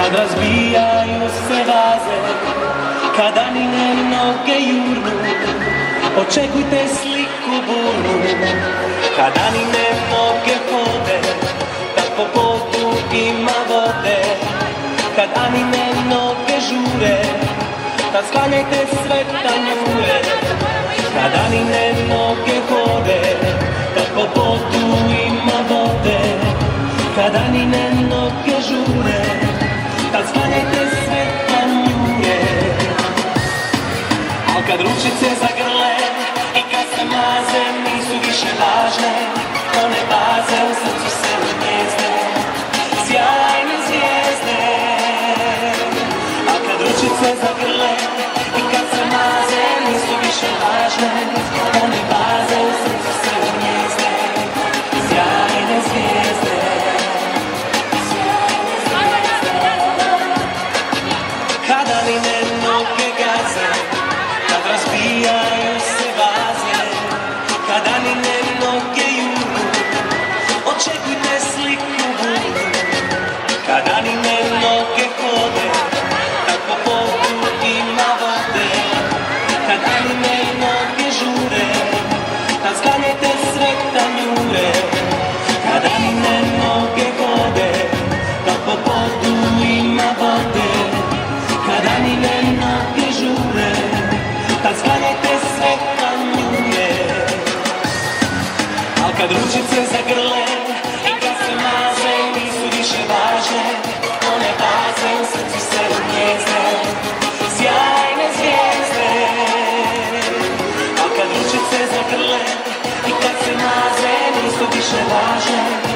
kad razbijaju se vaze, kad Anine noge jurnu, očekujte sliku burnu. Kad Anine noge hode, kad po podu ima vode, kad Anine noge žure, tad sklanjajte sve tanjure. Kad Anine noge hode, kad po podu ima vode, kad Anine noge žure, tad sklanjajte sve tanjure. Al kad ručice zagrle i kad se maze, nisu više važne one baze, u srcu se gnjezde sjajne zvijezde. Al kad ručice zagrle i kad se maze, nisu više važne one baze, u srcu se gnjezde sjajne zvijezde. Kad Anine noge gaze, kad razbijaju se vaze, kad Anine noge jurnu, očekujte sliku burnu. Kad Anine noge hode, kad po podu ima vode, kad Anine noge žure, tad sklanjajte sve tanjure. Kad Anine noge hode, kad po podu ima vode, kad Anine noge žure, tad sklanjajte sve tanjure. Al kad ručice zagrle i kad se maze, nisu više važne one baze, u srcu se gnjezde sjajne zvijezde. Al kad ručice zagrle i kad se maze, nisu više važne